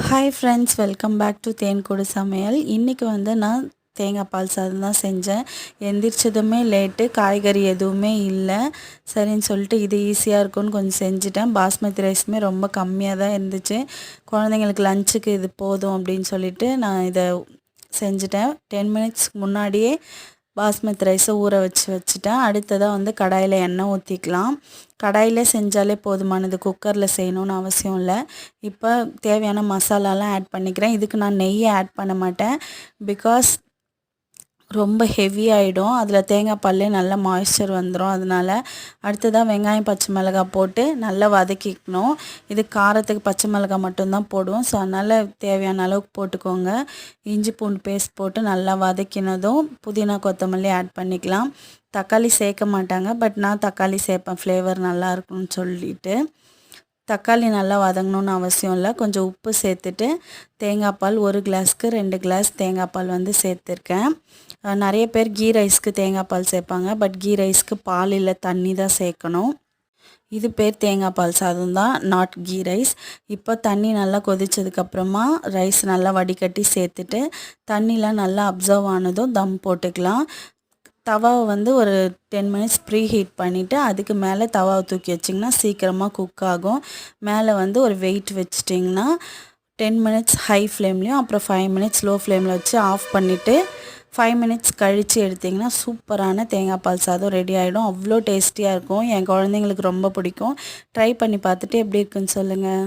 Hi friends, welcome back to Thenkoodu Samayal. இன்றைக்கி நான் தேங்காய் பால் சாதம் தான் செஞ்சேன். எந்திரிச்சதுமே லேட்டு, காய்கறி எதுவுமே இல்லை. சரின்னு சொல்லிட்டு இது ஈஸியாக இருக்கும்னு கொஞ்சம் செஞ்சுட்டேன். பாஸ்மதி ரைஸுமே ரொம்ப கம்மியாக தான் இருந்துச்சு. குழந்தைங்களுக்கு லஞ்சுக்கு இது போதும் அப்படின்னு சொல்லிட்டு நான் இதை செஞ்சுட்டேன். 10 மினிட்ஸ் முன்னாடியே பாஸ்மதி ரைஸை ஊற வச்சுட்டேன். அடுத்ததாக கடாயில் எண்ணெய் ஊற்றிக்கலாம். கடாயிலே செஞ்சாலே போதுமானது, குக்கரில் செய்யணும்னு அவசியம் இல்லை. இப்போ தேவையான மசாலாலாம் ஆட் பண்ணிக்கிறேன். இதுக்கு நான் நெய்யை ஆட் பண்ண மாட்டேன். பிகாஸ் ரொம்ப ஹெவி ஆகிடும். அதில் தேங்காய் பால்லே நல்லா மாய்ஸ்சர் வந்துடும். அதனால் அடுத்ததாக வெங்காயம் பச்சை மிளகாய் போட்டு நல்லா வதக்கிக்கணும். இது காரத்துக்கு பச்சை மிளகாய் மட்டும்தான் போடுவோம். ஸோ அதனால் தேவையான அளவுக்கு போட்டுக்கோங்க. இஞ்சி பூண்டு பேஸ்ட் போட்டு நல்லா வதக்கினதும் புதினா கொத்தமல்லி ஆட் பண்ணிக்கலாம். தக்காளி சேர்க்க மாட்டாங்க, பட் நான் தக்காளி சேர்ப்பேன், ஃப்ளேவர் நல்லா இருக்கும்னு சொல்லிட்டு. தக்காளி நல்லா வதங்கணுன்னு அவசியம் இல்லை. கொஞ்சம் உப்பு சேர்த்துட்டு தேங்காய் பால் 1 கிளாஸ்க்கு 2 கிளாஸ் தேங்காய் பால் சேர்த்துருக்கேன். நிறைய பேர் கீ ரைஸ்க்கு தேங்காய் பால் சேர்ப்பாங்க, பட் கீ ரைஸ்க்கு பால் இல்லை, தண்ணி தான் சேர்க்கணும். இது பேர் தேங்காய் பால் சாதம் தான், நாட் கீ ரைஸ். இப்போ தண்ணி நல்லா கொதிச்சதுக்கப்புறமா ரைஸ் நல்லா வடிகட்டி சேர்த்துட்டு தண்ணிலாம் நல்லா அப்சர்வ் ஆனதும் தம் போட்டுக்கலாம். தவாவை ஒரு 10 மினிட்ஸ் ப்ரீ ஹீட் பண்ணிவிட்டு அதுக்கு மேலே தவாவை தூக்கி வச்சிங்கன்னா சீக்கிரமாக குக் ஆகும். மேலே ஒரு வெயிட் வச்சிட்டிங்கன்னா 10 மினிட்ஸ் ஹை ஃப்ளேம்லேயும் அப்புறம் 5 மினிட்ஸ் லோ ஃப்ளேமில் வச்சு ஆஃப் பண்ணிவிட்டு 5 மினிட்ஸ் கழித்து எடுத்திங்கன்னா சூப்பரான தேங்காய் பால் சாதம் ரெடி ஆகிடும். அவ்வளோ டேஸ்டியாக இருக்கும். என் குழந்தைங்களுக்கு ரொம்ப பிடிக்கும். ட்ரை பண்ணி பார்த்துட்டு எப்படி இருக்குன்னு சொல்லுங்கள்.